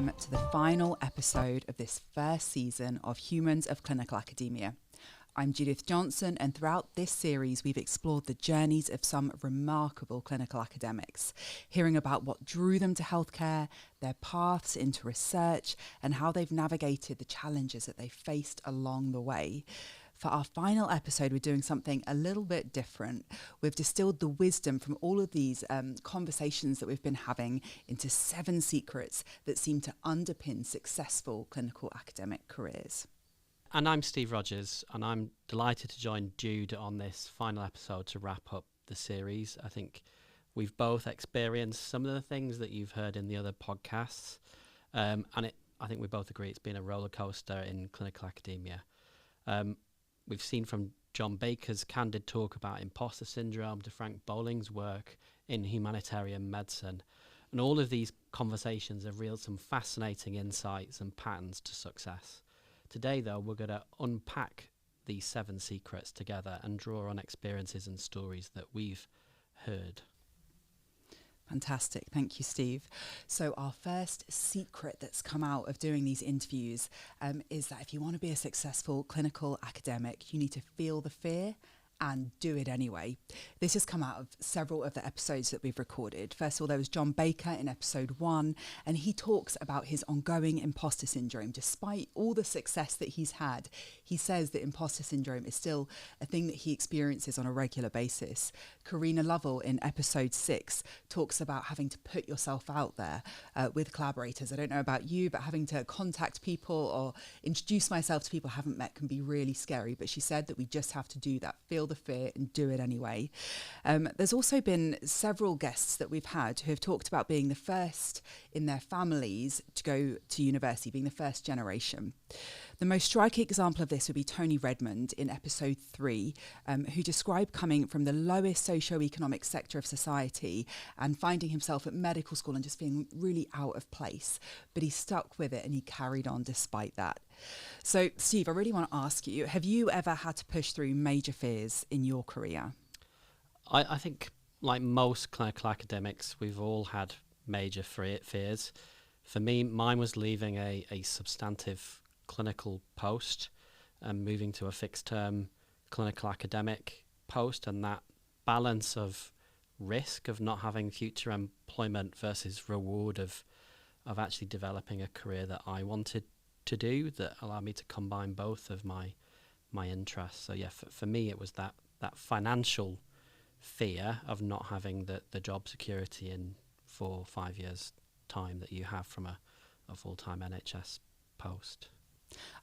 welcome to the final episode of this first season of Humans of Clinical Academia. I'm Judith Johnson, and throughout this series we've explored the journeys of some remarkable clinical academics, hearing about what drew them to healthcare, their paths into research, and how they've navigated the challenges that they faced along the way. For our final episode, we're doing something a little bit different. We've distilled the wisdom from all of these conversations that we've been having into 7 secrets that seem to underpin successful clinical academic careers. And I'm Steve Rogers, and I'm delighted to join Jude on this final episode to wrap up the series. I think we've both experienced some of the things that you've heard in the other podcasts, I think we both agree it's been a roller coaster in clinical academia. We've seen from John Baker's candid talk about imposter syndrome to Frank Bowling's work in humanitarian medicine. And all of these conversations have revealed some fascinating insights and patterns to success. Today, though, we're going to unpack these 7 secrets together and draw on experiences and stories that we've heard. Fantastic. Thank you, Steve. So our first secret that's come out of doing these interviews is that if you want to be a successful clinical academic, you need to feel the fear and do it anyway. This has come out of several of the episodes that we've recorded. First of all, there was John Baker in episode 1, and he talks about his ongoing imposter syndrome. Despite all the success that he's had, he says that imposter syndrome is still a thing that he experiences on a regular basis. Karina Lovell in episode 6 talks about having to put yourself out there with collaborators. I don't know about you, but having to contact people or introduce myself to people I haven't met can be really scary. But she said that we just have to do that, feel the fear and do it anyway. There's also been several guests that we've had who have talked about being the first in their families to go to university, being the first generation. The most striking example of this would be Tony Redmond in episode 3, who described coming from the lowest socioeconomic sector of society and finding himself at medical school and just feeling really out of place. But he stuck with it and he carried on despite that. So, Steve, I really want to ask you, have you ever had to push through major fears in your career? I think, like most clinical academics, we've all had major fears. For me, mine was leaving a substantive clinical post and moving to a fixed-term clinical academic post, and that balance of risk of not having future employment versus reward of actually developing a career that I wanted to do that allowed me to combine both of my interests. So yeah, for me it was that financial fear of not having the job security in 4 or 5 years time that you have from a full-time NHS post.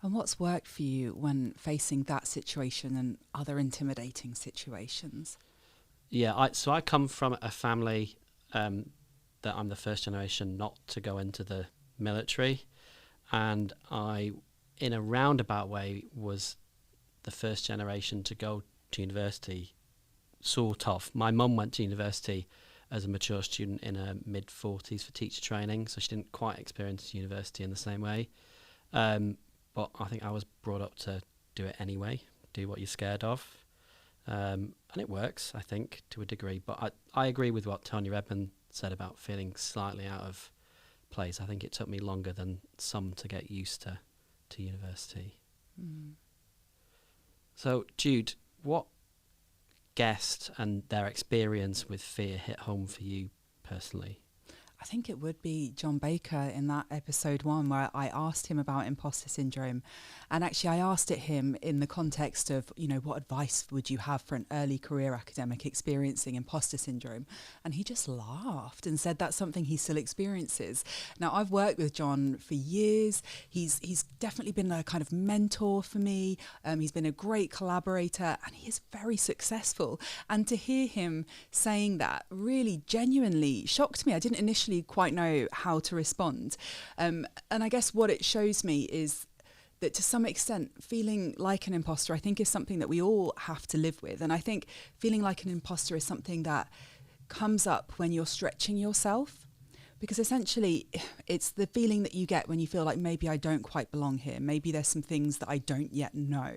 And what's worked for you when facing that situation and other intimidating situations? Yeah, so I come from a family that I'm the first generation not to go into the military, and I, in a roundabout way, was the first generation to go to university, sort of. My mum went to university as a mature student in her mid-40s for teacher training, so she didn't quite experience university in the same way. But I think I was brought up to do it anyway, do what you're scared of. And it works, I think, to a degree. But I agree with what Tony Redmond said about feeling slightly out of place. I think it took me longer than some to get used to university. Mm. So, Jude, what guest and their experience with fear hit home for you personally? I think it would be John Baker in that episode 1 where I asked him about imposter syndrome. And actually I asked it him in the context of, what advice would you have for an early career academic experiencing imposter syndrome? And he just laughed and said that's something he still experiences. Now, I've worked with John for years. He's definitely been a kind of mentor for me. He's been a great collaborator and he is very successful. And to hear him saying that really genuinely shocked me. I didn't initially quite know how to respond. And I guess what it shows me is that to some extent, feeling like an imposter, I think is something that we all have to live with. And I think feeling like an imposter is something that comes up when you're stretching yourself. Because essentially, it's the feeling that you get when you feel like maybe I don't quite belong here. Maybe there's some things that I don't yet know.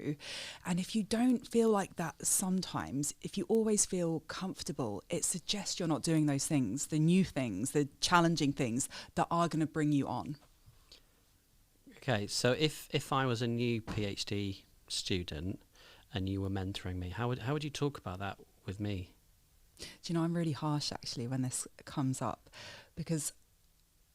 And if you don't feel like that sometimes, if you always feel comfortable, it suggests you're not doing those things, the new things, the challenging things that are going to bring you on. Okay, so if I was a new PhD student and you were mentoring me, how would you talk about that with me? Do you know, I'm really harsh actually when this comes up, because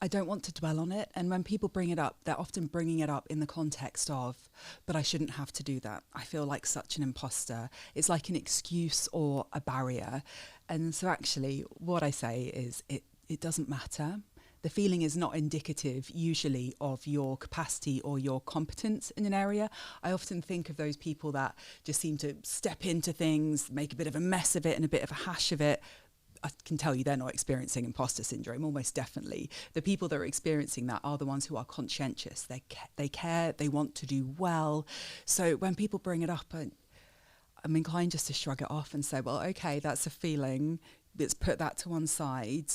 I don't want to dwell on it. And when people bring it up, they're often bringing it up in the context of, but I shouldn't have to do that. I feel like such an imposter. It's like an excuse or a barrier. And so actually what I say is it doesn't matter. The feeling is not indicative usually of your capacity or your competence in an area. I often think of those people that just seem to step into things, make a bit of a mess of it and a bit of a hash of it. I can tell you they're not experiencing imposter syndrome, almost definitely. The people that are experiencing that are the ones who are conscientious. They care, they want to do well. So when people bring it up, I'm inclined just to shrug it off and say, well, okay, that's a feeling. Let's put that to one side.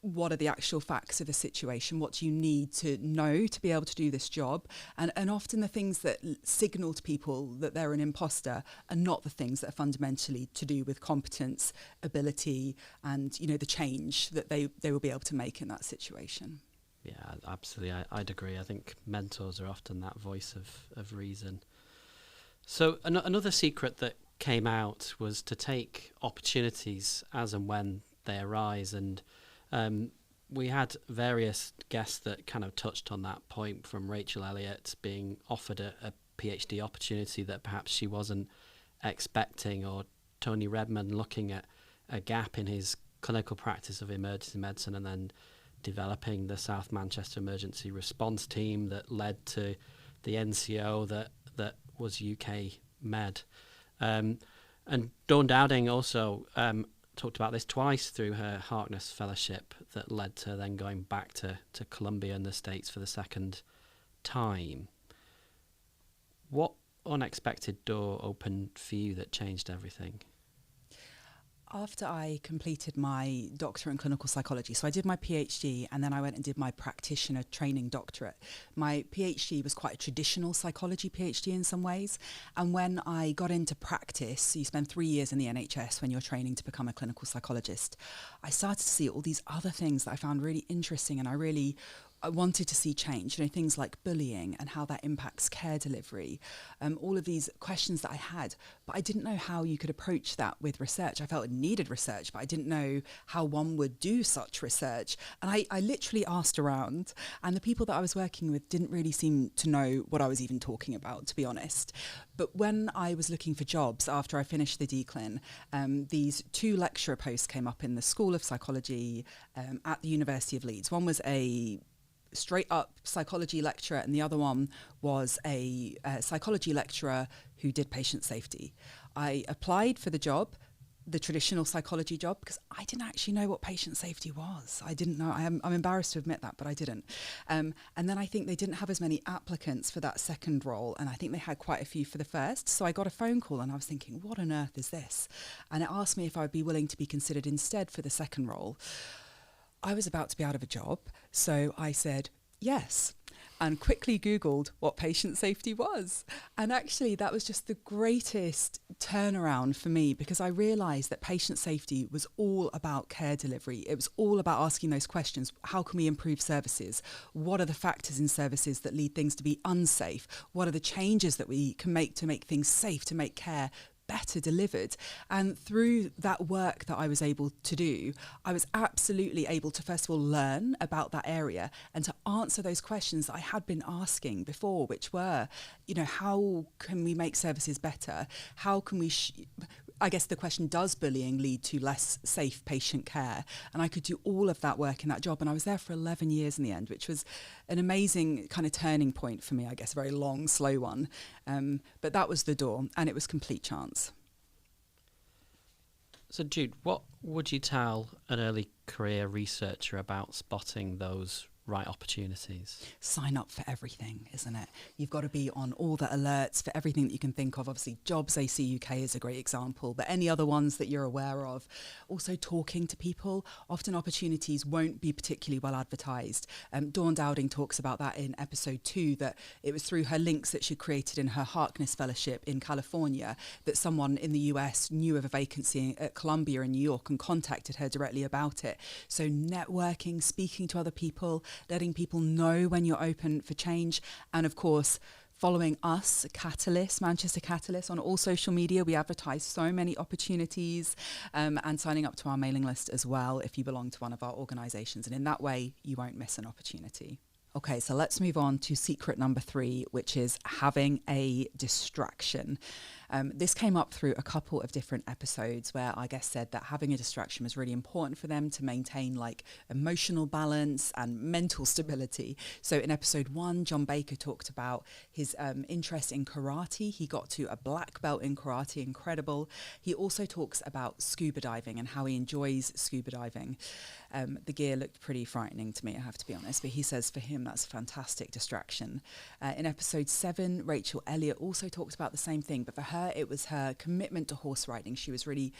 What are the actual facts of the situation? What do you need to know to be able to do this job? And often the things that signal to people that they're an imposter are not the things that are fundamentally to do with competence, ability, and, you know, the change that they will be able to make in that situation. Yeah, absolutely. I'd agree. I think mentors are often that voice of reason. So another secret that came out was to take opportunities as and when they arise, and we had various guests that kind of touched on that point, from Rachel Elliott being offered a PhD opportunity that perhaps she wasn't expecting, or Tony Redman looking at a gap in his clinical practice of emergency medicine and then developing the South Manchester Emergency Response Team that led to the NCO that was UK Med. And Dawn Dowding also talked about this twice through her Harkness Fellowship that led to then going back to Columbia in the States for the second time. What unexpected door opened for you that changed everything? After I completed my doctorate in clinical psychology, so I did my PhD and then I went and did my practitioner training doctorate. My PhD was quite a traditional psychology PhD in some ways. And when I got into practice, you spend 3 years in the NHS when you're training to become a clinical psychologist, I started to see all these other things that I found really interesting, and I wanted to see change, you know, things like bullying and how that impacts care delivery, all of these questions that I had, but I didn't know how you could approach that with research. I felt it needed research, but I didn't know how one would do such research. And I literally asked around, and the people that I was working with didn't really seem to know what I was even talking about, to be honest. But when I was looking for jobs after I finished the declin, these 2 lecturer posts came up in the School of Psychology at the University of Leeds. One was a straight up psychology lecturer and the other one was a psychology lecturer who did patient safety. I applied for the job, the traditional psychology job, because I didn't actually know what patient safety was. I didn't know. I'm embarrassed to admit that, but I didn't. And then I think they didn't have as many applicants for that second role, and I think they had quite a few for the first. So I got a phone call and I was thinking, what on earth is this? And it asked me if I would be willing to be considered instead for the second role. I was about to be out of a job, so I said yes, and quickly Googled what patient safety was. And actually that was just the greatest turnaround for me, because I realised that patient safety was all about care delivery. It was all about asking those questions. How can we improve services? What are the factors in services that lead things to be unsafe? What are the changes that we can make to make things safe, to make care better delivered? And through that work that I was able to do, I was absolutely able to first of all learn about that area and to answer those questions that I had been asking before, which were, you know, how can we make services better? How can we I guess the question, does bullying lead to less safe patient care? And I could do all of that work in that job. And I was there for 11 years in the end, which was an amazing kind of turning point for me, I guess, a very long, slow one. But that was the door, and it was complete chance. So Jude, what would you tell an early career researcher about spotting those right opportunities? Sign up for everything, isn't it? You've got to be on all the alerts for everything that you can think of. Obviously, Jobs AC UK is a great example, but any other ones that you're aware of. Also talking to people. Often opportunities won't be particularly well advertised. Dawn Dowding talks about that in episode 2, that it was through her links that she created in her Harkness Fellowship in California that someone in the US knew of a vacancy at Columbia in New York and contacted her directly about it. So networking, speaking to other people, letting people know when you're open for change, and of course, following us, Catalys, Manchester Catalys, on all social media. We advertise so many opportunities, and signing up to our mailing list as well if you belong to one of our organisations. And in that way, you won't miss an opportunity. Okay, so let's move on to secret number 3, which is having a distraction. This came up through a couple of different episodes where our guest said that having a distraction was really important for them to maintain like emotional balance and mental stability. So in episode 1, John Baker talked about his interest in karate. He got to a black belt in karate, incredible. He also talks about scuba diving and how he enjoys scuba diving. The gear looked pretty frightening to me, I have to be honest, but he says for him that's a fantastic distraction. In episode 7, Rachel Elliott also talked about the same thing, but for her it was her commitment to horse riding. She was really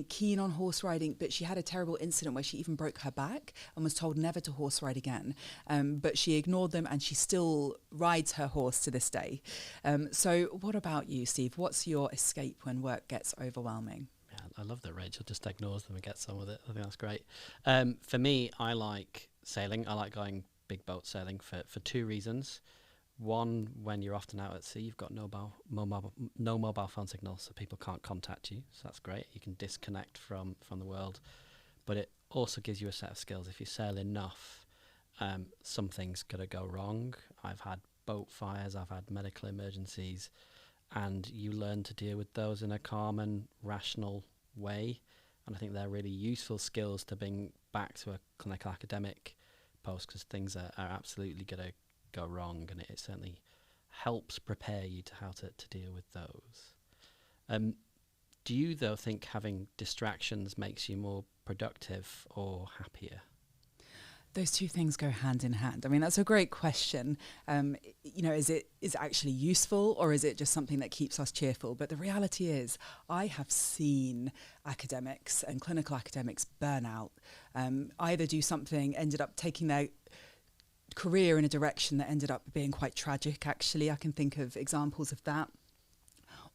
keen on horse riding, but she had a terrible incident where she even broke her back and was told never to horse ride again. But she ignored them and she still rides her horse to this day. So what about you, Steve? What's your escape when work gets overwhelming? I love that Rachel just ignores them and gets on with it. I think that's great. For me, I like sailing. I like going big boat sailing for 2 reasons. One, when you're often out at sea, you've got no mobile phone signal, so people can't contact you. So that's great. You can disconnect from the world. But it also gives you a set of skills. If you sail enough, something's going to go wrong. I've had boat fires, I've had medical emergencies, and you learn to deal with those in a calm and rational way. And I think they're really useful skills to bring back to a clinical academic post, because things are absolutely going to go wrong, and it certainly helps prepare you to how to deal with those. Do you, though, think having distractions makes you more productive or happier? Those two things go hand in hand. I mean, that's a great question. Is it actually useful, or is it just something that keeps us cheerful? But the reality is, I have seen academics and clinical academics burn out, either do something, ended up taking their career in a direction that ended up being quite tragic, actually. I can think of examples of that.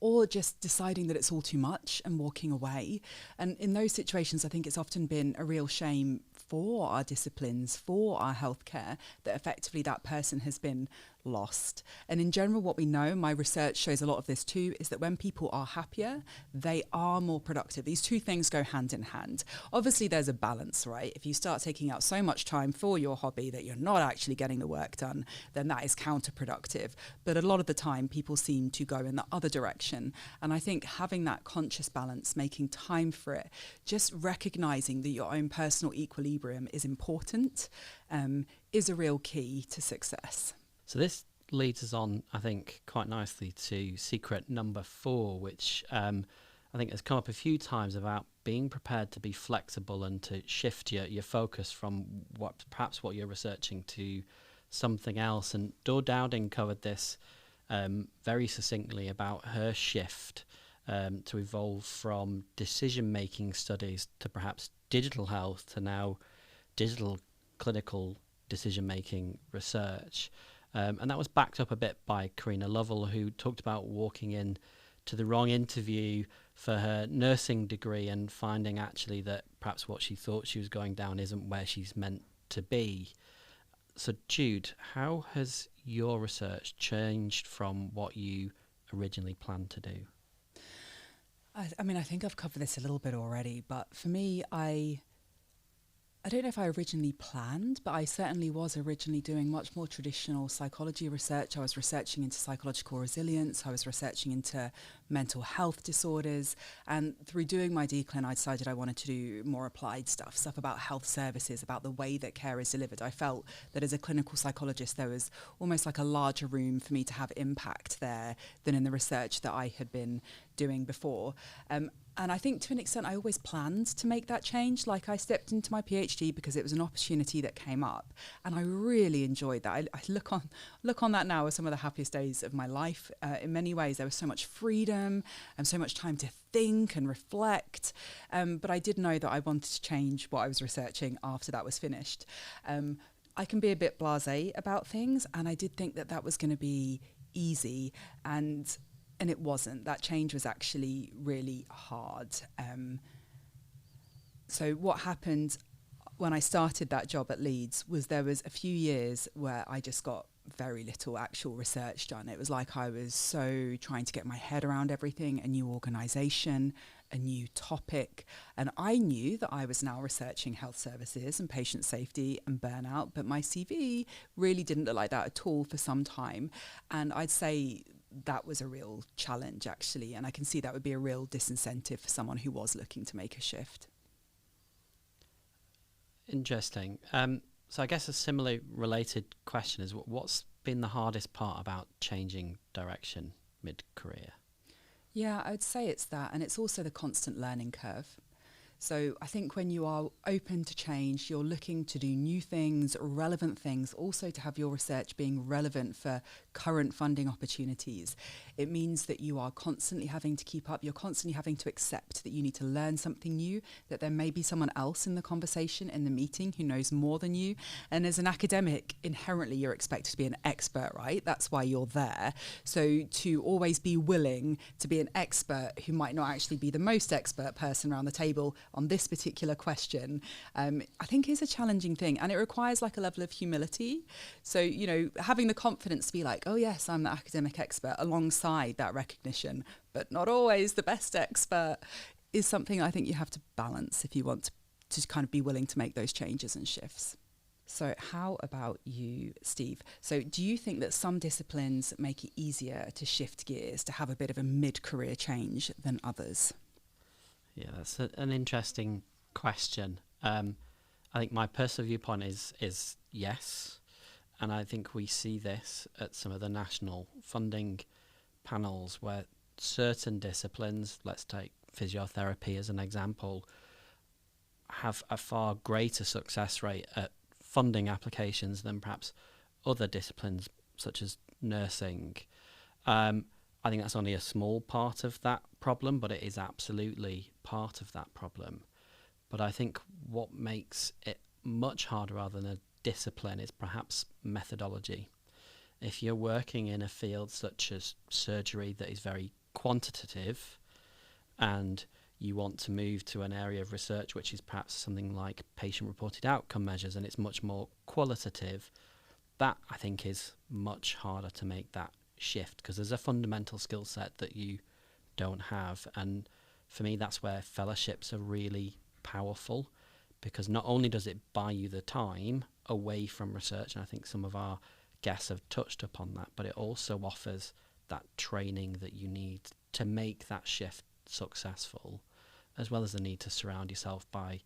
Or just deciding that it's all too much and walking away. And in those situations, I think it's often been a real shame for our disciplines, for our healthcare, that effectively that person has been lost. And in general, what we know, my research shows a lot of this too, is that when people are happier, they are more productive. These two things go hand in hand. Obviously, there's a balance, right? If you start taking out so much time for your hobby that you're not actually getting the work done, then that is counterproductive. But a lot of the time, people seem to go in the other direction. And I think having that conscious balance, making time for it, just recognizing that your own personal equilibrium is important, is a real key to success. So this leads us on, I think, quite nicely to secret number 4, which I think has come up a few times, about being prepared to be flexible and to shift your focus from perhaps what you're researching to something else. And Dor Dowding covered this very succinctly about her shift to evolve from decision-making studies to perhaps digital health to now digital clinical decision-making research. And that was backed up a bit by Karina Lovell, who talked about walking in to the wrong interview for her nursing degree and finding actually that perhaps what she thought she was going down isn't where she's meant to be. So Jude, how has your research changed from what you originally planned to do? I mean, I think I've covered this a little bit already, but for me, I don't know if I originally planned, but I certainly was originally doing much more traditional psychology research. I was researching into psychological resilience. I was researching into mental health disorders. And through doing my declin, I decided I wanted to do more applied stuff about health services, about the way that care is delivered. I felt that as a clinical psychologist, there was almost like a larger room for me to have impact there than in the research that I had been doing before. And I think to an extent, I always planned to make that change. Like, I stepped into my PhD because it was an opportunity that came up, and I really enjoyed that. I look on that now as some of the happiest days of my life. In many ways, there was so much freedom and so much time to think and reflect. But I did know that I wanted to change what I was researching after that was finished. I can be a bit blasé about things, and I did think that that was going to be easy, and it wasn't. That change was actually really hard. So what happened when I started that job at Leeds was there was a few years where I just got very little actual research done. It was like I was so trying to get my head around everything, a new organisation, a new topic. And I knew that I was now researching health services and patient safety and burnout, but my CV really didn't look like that at all for some time. And I'd say that was a real challenge, actually. And I can see that would be a real disincentive for someone who was looking to make a shift. Interesting. So I guess a similarly related question is what's been the hardest part about changing direction mid-career? Yeah, I would say it's that. And it's also the constant learning curve. So I think when you are open to change, you're looking to do new things, relevant things, also to have your research being relevant for current funding opportunities. It means that you are constantly having to keep up. You're constantly having to accept that you need to learn something new, that there may be someone else in the conversation, in the meeting, who knows more than you. And as an academic, inherently, you're expected to be an expert, right? That's why you're there. So to always be willing to be an expert who might not actually be the most expert person around the table on this particular question, I think is a challenging thing. And it requires like a level of humility. So, you know, having the confidence to be like, oh yes, I'm the academic expert, alongside that recognition, but not always the best expert, is something I think you have to balance if you want to kind of be willing to make those changes and shifts. So how about you, Steve? So do you think that some disciplines make it easier to shift gears, to have a bit of a mid-career change than others? Yeah, that's an interesting question. I think my personal viewpoint is yes, and I think we see this at some of the national funding panels where certain disciplines, let's take physiotherapy as an example, have a far greater success rate at funding applications than perhaps other disciplines such as nursing. I think that's only a small part of that problem, but it is absolutely part of that problem. But I think what makes it much harder rather than a discipline is perhaps methodology. If you're working in a field such as surgery that is very quantitative and you want to move to an area of research which is perhaps something like patient-reported outcome measures and it's much more qualitative, that I think is much harder to make that shift because there's a fundamental skill set that you don't have. And for me, that's where fellowships are really powerful, because not only does it buy you the time away from research, and I think some of our guests have touched upon that, but it also offers that training that you need to make that shift successful, as well as the need to surround yourself by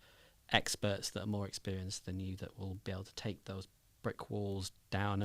experts that are more experienced than you, that will be able to take those brick walls down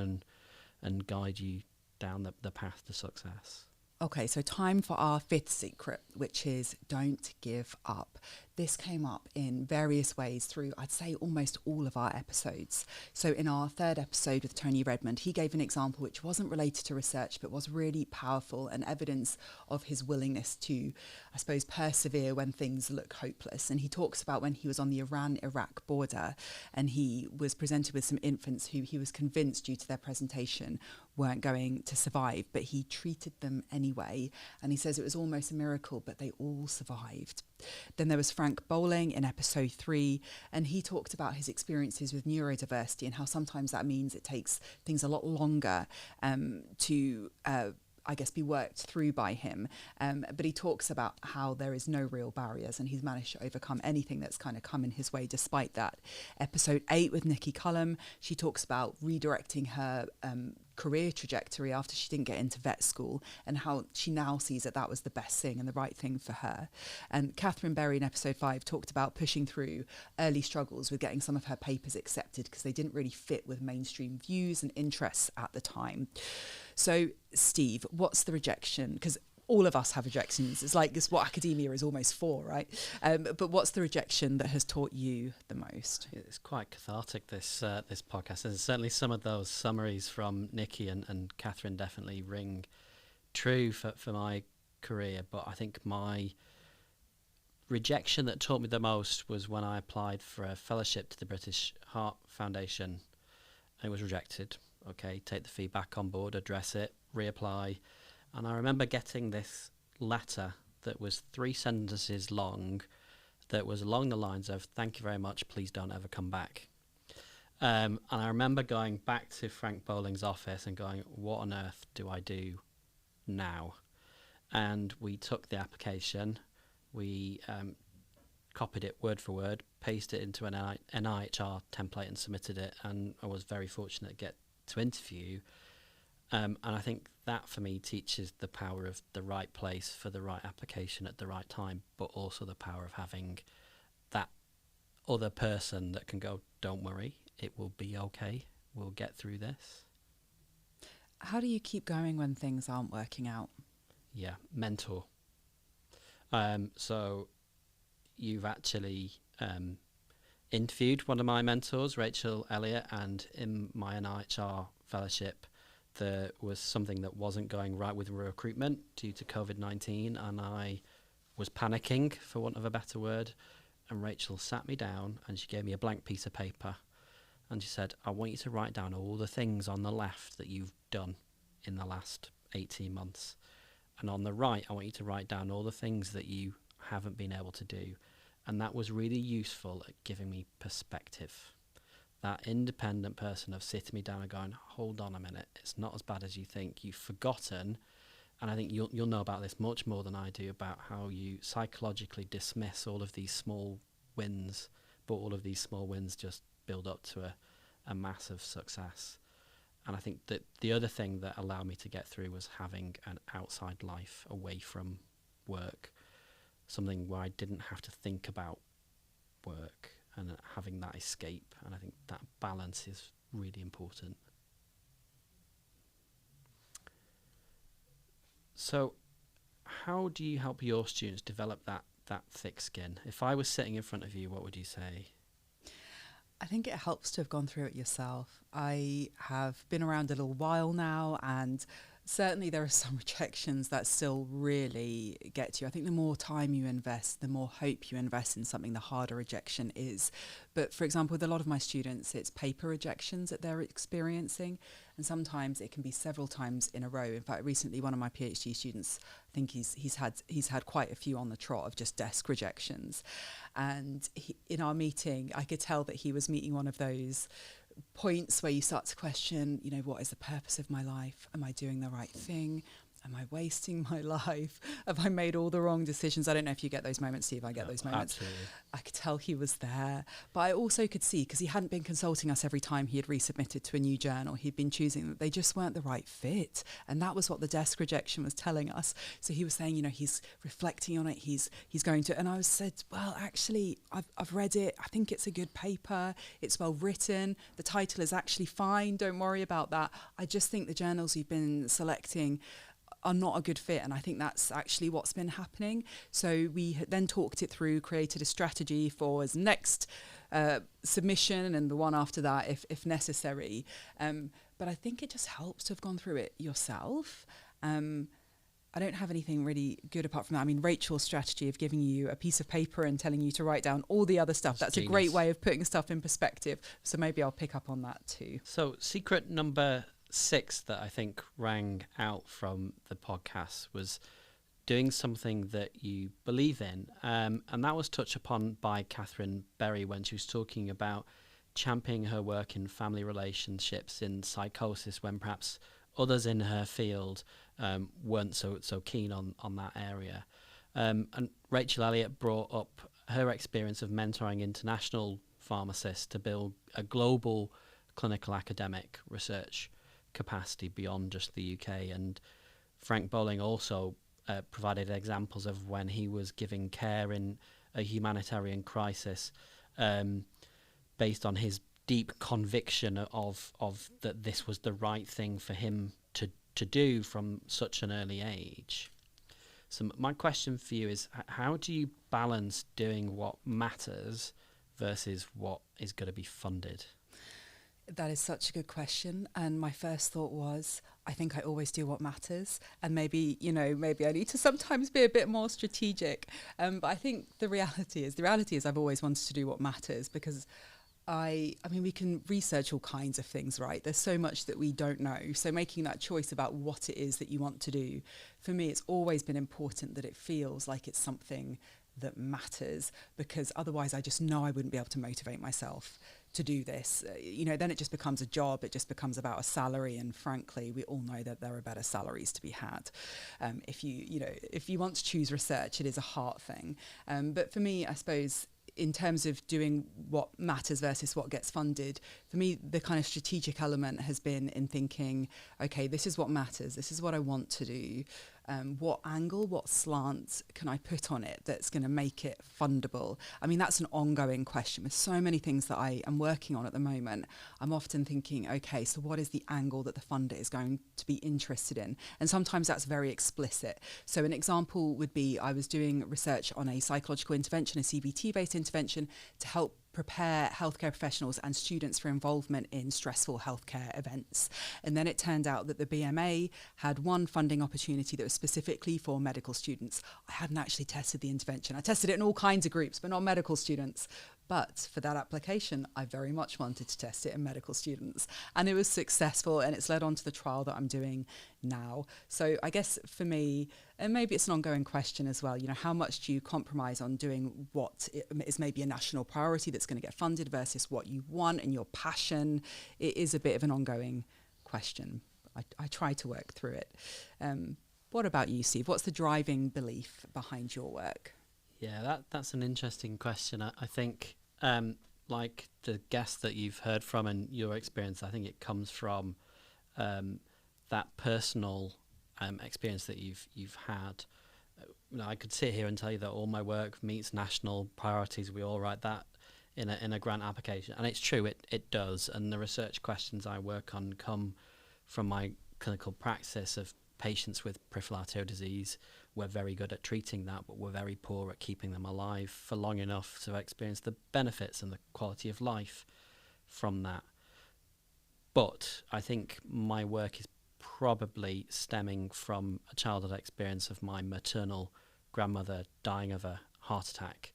and guide you down the path to success. Okay, so time for our fifth secret, which is don't give up. This came up in various ways through, I'd say, almost all of our episodes. So in our third episode with Tony Redmond, he gave an example which wasn't related to research, but was really powerful and evidence of his willingness to, I suppose, persevere when things look hopeless. And he talks about when he was on the Iran-Iraq border and he was presented with some infants who he was convinced, due to their presentation, weren't going to survive, but he treated them anyway. And he says it was almost a miracle, but they all survived. Then there was Frank Bowling in episode 3, and he talked about his experiences with neurodiversity and how sometimes that means it takes things a lot longer to I guess, be worked through by him. But he talks about how there is no real barriers and he's managed to overcome anything that's kind of come in his way despite that. Episode 8 with Nikki Cullum, she talks about redirecting her career trajectory after she didn't get into vet school and how she now sees that that was the best thing and the right thing for her. And Catherine Berry in episode 5 talked about pushing through early struggles with getting some of her papers accepted because they didn't really fit with mainstream views and interests at the time. So, Steve, what's the rejection? Because all of us have rejections. It's like it's what academia is almost for, right? But what's the rejection that has taught you the most? It's quite cathartic, this podcast. And certainly some of those summaries from Nikki and Catherine definitely ring true for my career. But I think my rejection that taught me the most was when I applied for a fellowship to the British Heart Foundation and it was rejected. Okay, take the feedback on board, address it, reapply. And I remember getting this letter that was 3 sentences long that was along the lines of, thank you very much, please don't ever come back. And I remember going back to Frank Bowling's office and going, what on earth do I do now? And we took the application, we copied it word for word, pasted it into an IHR template and submitted it, and I was very fortunate to get to interview. And I think that for me teaches the power of the right place for the right application at the right time, but also the power of having that other person that can go, don't worry, it will be okay, we'll get through this. How do you keep going when things aren't working out? Yeah, mentor. So you've actually interviewed one of my mentors, Rachel Elliott, and in my NIHR fellowship, there was something that wasn't going right with recruitment due to COVID-19, and I was panicking, for want of a better word, and Rachel sat me down and she gave me a blank piece of paper, and she said, I want you to write down all the things on the left that you've done in the last 18 months. And on the right, I want you to write down all the things that you haven't been able to do. And that was really useful at giving me perspective. That independent person of sitting me down and going, hold on a minute, it's not as bad as you think. You've forgotten. And I think you'll know about this much more than I do, about how you psychologically dismiss all of these small wins, but all of these small wins just build up to a massive success. And I think that the other thing that allowed me to get through was having an outside life away from work, something where I didn't have to think about work and having that escape. And I think that balance is really important. So how do you help your students develop that thick skin? If I was sitting in front of you, what would you say? I think it helps to have gone through it yourself. I have been around a little while now, and certainly there are some rejections that still really get to you. I think the more time you invest, the more hope you invest in something, the harder rejection is. But for example, with a lot of my students, it's paper rejections that they're experiencing. And sometimes it can be several times in a row. In fact, recently one of my PhD students, I think he's had quite a few on the trot of just desk rejections. And in our meeting, I could tell that he was meeting one of those points where you start to question, what is the purpose of my life? Am I doing the right thing? Am I wasting my life? Have I made all the wrong decisions? I don't know if you get those moments, Steve. I get those moments. Absolutely. I could tell he was there. But I also could see, because he hadn't been consulting us every time he had resubmitted to a new journal, he'd been choosing that they just weren't the right fit. And that was what the desk rejection was telling us. So he was saying, he's reflecting on it. He's going to, and I said, well, actually, I've read it. I think it's a good paper. It's well written. The title is actually fine. Don't worry about that. I just think the journals you've been selecting are not a good fit, and I think that's actually what's been happening. So we then talked it through, created a strategy for his next submission and the one after that if necessary. But I think it just helps to have gone through it yourself. I don't have anything really good apart from that. I mean, Rachel's strategy of giving you a piece of paper and telling you to write down all the other stuff, that's genius. A great way of putting stuff in perspective. So maybe I'll pick up on that too. So secret number 6 that I think rang out from the podcast was doing something that you believe in. And that was touched upon by Catherine Berry when she was talking about championing her work in family relationships in psychosis, when perhaps others in her field weren't so keen on that area. And Rachel Elliott brought up her experience of mentoring international pharmacists to build a global clinical academic research capacity beyond just the UK. And Frank Bowling also provided examples of when he was giving care in a humanitarian crisis based on his deep conviction of that this was the right thing for him to do from such an early age. So my question for you is, how do you balance doing what matters versus what is going to be funded? That is such a good question. And my first thought was, I think I always do what matters. And maybe I need to sometimes be a bit more strategic. But I think the reality is I've always wanted to do what matters, because I mean, we can research all kinds of things, right? There's so much that we don't know. So making that choice about what it is that you want to do, for me, it's always been important that it feels like it's something that matters, because otherwise I just know I wouldn't be able to motivate myself to do this. Then it just becomes a job. It just becomes about a salary. And frankly, we all know that there are better salaries to be had. If you want to choose research, it is a heart thing. But for me, I suppose, in terms of doing what matters versus what gets funded, for me, the kind of strategic element has been in thinking, okay, this is what matters. This is what I want to do. What angle, what slant can I put on it that's going to make it fundable? I mean, that's an ongoing question. With so many things that I am working on at the moment, I'm often thinking, okay, so what is the angle that the funder is going to be interested in? And sometimes that's very explicit. So an example would be, I was doing research on a psychological intervention, a CBT-based intervention, to help prepare healthcare professionals and students for involvement in stressful healthcare events. And then it turned out that the BMA had one funding opportunity that was specifically for medical students. I hadn't actually tested the intervention. I tested it in all kinds of groups, but not medical students. But for that application, I very much wanted to test it in medical students. And it was successful, and it's led on to the trial that I'm doing now. So I guess for me, and maybe it's an ongoing question as well, how much do you compromise on doing what is maybe a national priority that's going to get funded versus what you want and your passion? It is a bit of an ongoing question. I try to work through it. What about you, Steve? What's the driving belief behind your work? Yeah, that's an interesting question. I think, like the guests that you've heard from and your experience, I think it comes from that personal experience that you've had. I could sit here and tell you that all my work meets national priorities. We all write that in a grant application, and it's true, it does. And the research questions I work on come from my clinical practice of patients with peripheral arterial disease. We're very good at treating that, but we're very poor at keeping them alive for long enough to experience the benefits and the quality of life from that. But I think my work is probably stemming from a childhood experience of my maternal grandmother dying of a heart attack.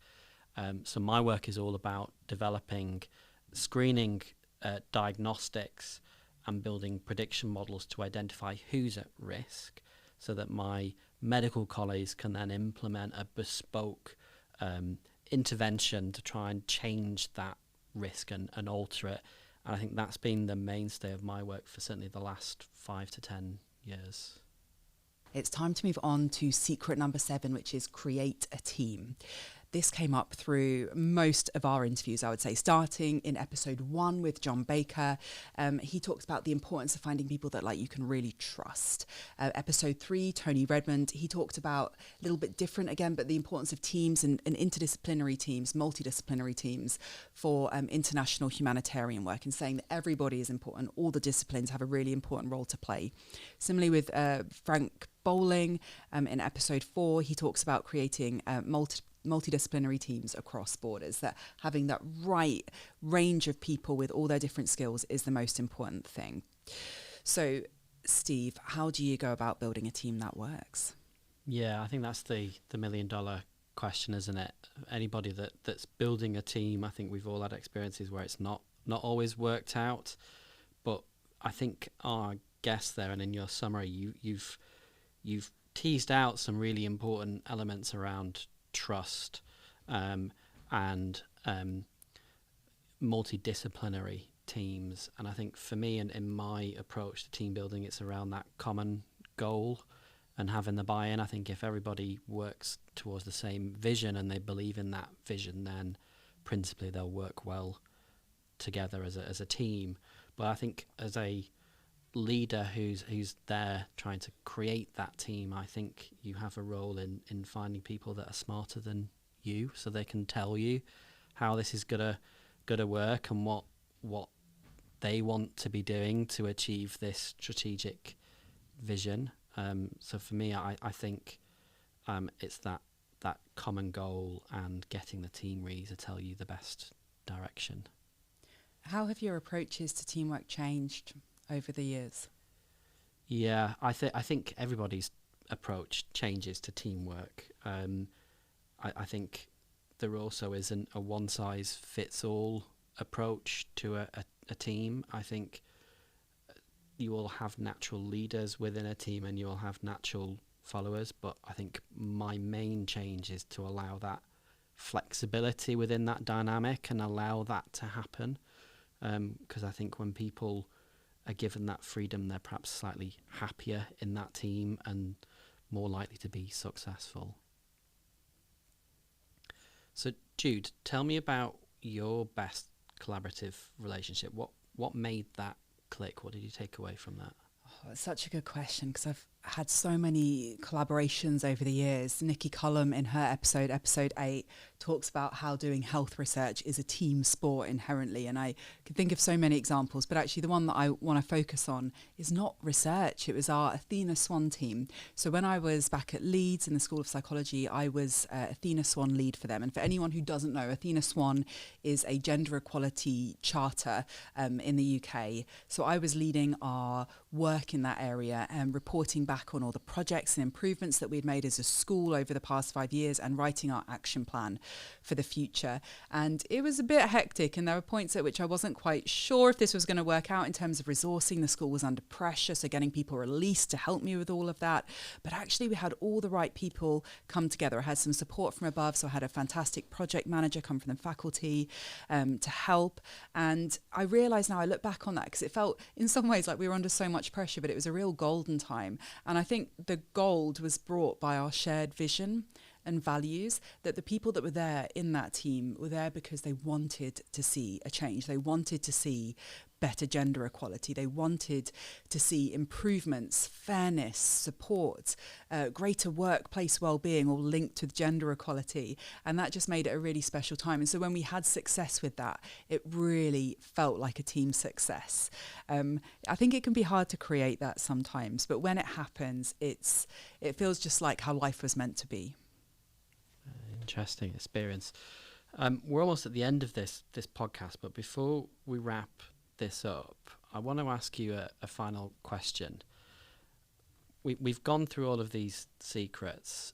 So my work is all about developing screening diagnostics and building prediction models to identify who's at risk, so that my medical colleagues can then implement a bespoke intervention to try and change that risk and alter it. And I think that's been the mainstay of my work for certainly the last 5 to 10 years. It's time to move on to secret number 7, which is create a team. This came up through most of our interviews, I would say, starting in episode 1 with John Baker. He talks about the importance of finding people that you can really trust. Episode 3, Tony Redmond, he talked about a little bit different again, but the importance of teams and interdisciplinary teams, multidisciplinary teams for international humanitarian work, and saying that everybody is important. All the disciplines have a really important role to play. Similarly with Frank Bowling, in episode 4, he talks about creating multidisciplinary teams across borders, that having that right range of people with all their different skills is the most important thing. So, Steve, how do you go about building a team that works? Yeah, I think that's the $1 million question, isn't it? Anybody that's building a team, I think we've all had experiences where it's not always worked out. But I think our guest there, and in your summary, you've teased out some really important elements around trust and multidisciplinary teams. And I think for me, and in my approach to team building, it's around that common goal and having the buy-in. I think if everybody works towards the same vision and they believe in that vision, then principally they'll work well together as a team. But I think as a leader who's there trying to create that team, I think you have a role in finding people that are smarter than you, so they can tell you how this is gonna work and what they want to be doing to achieve this strategic vision. So for me, I think it's that common goal and getting the team really to tell you the best direction. How have your approaches to teamwork changed over the years? Yeah, I think everybody's approach changes to teamwork. I think there also isn't a one-size-fits-all approach to a team. I think you will have natural leaders within a team and you will have natural followers, but I think my main change is to allow that flexibility within that dynamic and allow that to happen. Because I think when people are given that freedom, they're perhaps slightly happier in that team and more likely to be successful. So, Jude, tell me about your best collaborative relationship. What made that click? What did you take away from that? Oh, it's such a good question, because I've had so many collaborations over the years. Nikki Cullum, in her episode 8, talks about how doing health research is a team sport inherently. And I could think of so many examples, but actually the one that I want to focus on is not research. It was our Athena Swan team. So when I was back at Leeds in the School of Psychology, I was Athena Swan lead for them. And for anyone who doesn't know, Athena Swan is a gender equality charter in the UK. So I was leading our work in that area and reporting back on all the projects and improvements that we'd made as a school over the past 5 years and writing our action plan for the future. And it was a bit hectic, and there were points at which I wasn't quite sure if this was going to work out in terms of resourcing. The school was under pressure, so getting people released to help me with all of that. But actually we had all the right people come together. I had some support from above, so I had a fantastic project manager come from the faculty to help. And I realise now, I look back on that, because it felt in some ways like we were under so much pressure, but it was a real golden time. And I think the gold was brought by our shared vision and values, that the people that were there in that team were there because they wanted to see a change. They wanted to see better gender equality. They wanted to see improvements, fairness, support, greater workplace well-being, all linked with gender equality. And that just made it a really special time. And so when we had success with that, it really felt like a team success. I think it can be hard to create that sometimes, but when it happens, it feels just like how life was meant to be. Interesting experience. We're almost at the end of this podcast, but before we wrap this up, I want to ask you a final question. We've gone through all of these secrets.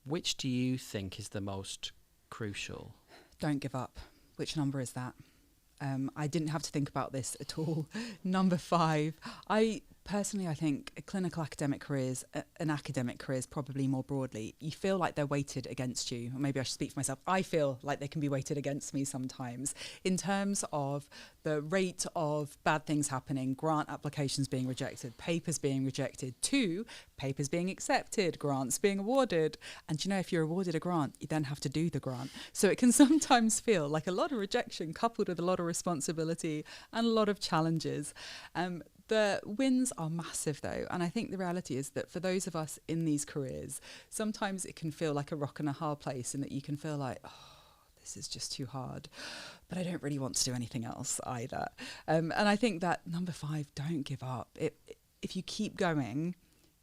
Which do you think is the most crucial? Don't give up. Which number is that? I didn't have to think about this at all. Number 5. Personally, I think clinical academic careers and academic careers probably more broadly, you feel like they're weighted against you. Or maybe I should speak for myself. I feel like they can be weighted against me sometimes in terms of the rate of bad things happening, grant applications being rejected, papers being rejected, to papers being accepted, grants being awarded. And you know, if you're awarded a grant, you then have to do the grant. So it can sometimes feel like a lot of rejection coupled with a lot of responsibility and a lot of challenges. The wins are massive though, and I think the reality is that for those of us in these careers, sometimes it can feel like a rock and a hard place, and that you can feel like, oh, this is just too hard, but I don't really want to do anything else either. And I think that number 5, don't give up. If you keep going,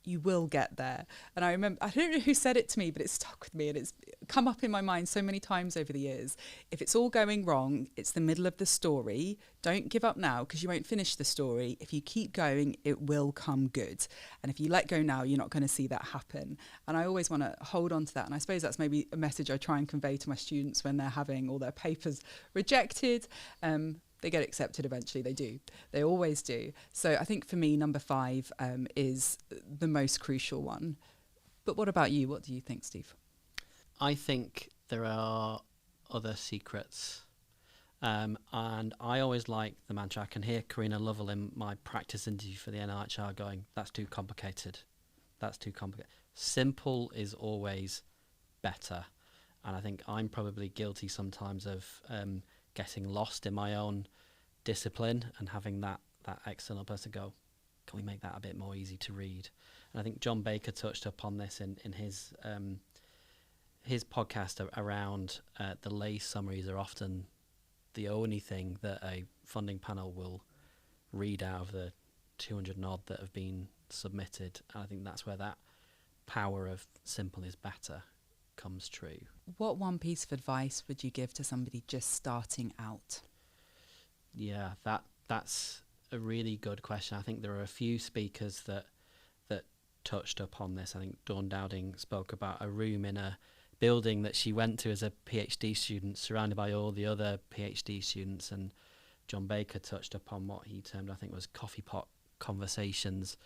you will get there. And I remember, I don't know who said it to me, but it stuck with me, and it's come up in my mind so many times over the years. If it's all going wrong, it's the middle of the story. Don't give up now, because you won't finish the story. If you keep going, it will come good. And if you let go now, you're not going to see that happen. And I always want to hold on to that. And I suppose that's maybe a message I try and convey to my students when they're having all their papers rejected. They get accepted eventually. They do. They always do. So I think for me, number 5 is the most crucial one. But what about you? What do you think, Steve? I think there are other secrets. And I always like the mantra. I can hear Karina Lovell in my practice interview for the NLHR going, that's too complicated. That's too complicated. Simple is always better. And I think I'm probably guilty sometimes of getting lost in my own discipline and having that external person go, can we make that a bit more easy to read? And I think John Baker touched upon this in his podcast around the lay summaries are often the only thing that a funding panel will read out of the 200 and odd that have been submitted. And I think that's where that power of simple is better comes true. What one piece of advice would you give to somebody just starting out? Yeah, that's a really good question. I think there are a few speakers that touched upon this. I think Dawn Dowding spoke about a room in a building that she went to as a PhD student, surrounded by all the other PhD students, and John Baker touched upon what he termed, I think, was coffee pot conversations.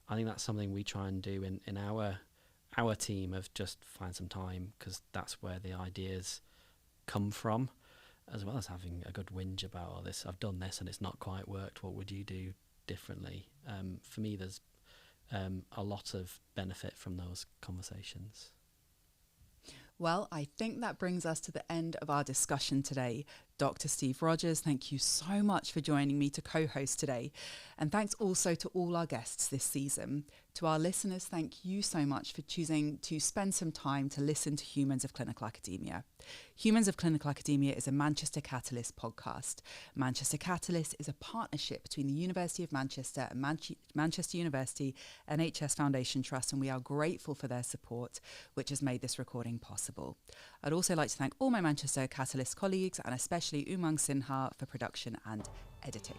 I think that's something we try and do in our our team of just find some time, because that's where the ideas come from, as well as having a good whinge about, oh, this, I've done this and it's not quite worked, what would you do differently? For me, there's a lot of benefit from those conversations. Well, I think that brings us to the end of our discussion today. Dr. Steve Rogers, thank you so much for joining me to co-host today. And thanks also to all our guests this season. To our listeners, thank you so much for choosing to spend some time to listen to Humans of Clinical Academia. Humans of Clinical Academia is a Manchester Catalys podcast. Manchester Catalys is a partnership between the University of Manchester and Manchester University NHS Foundation Trust, and we are grateful for their support, which has made this recording possible. I'd also like to thank all my Manchester Catalys colleagues, and especially Umang Sinha for production and editing.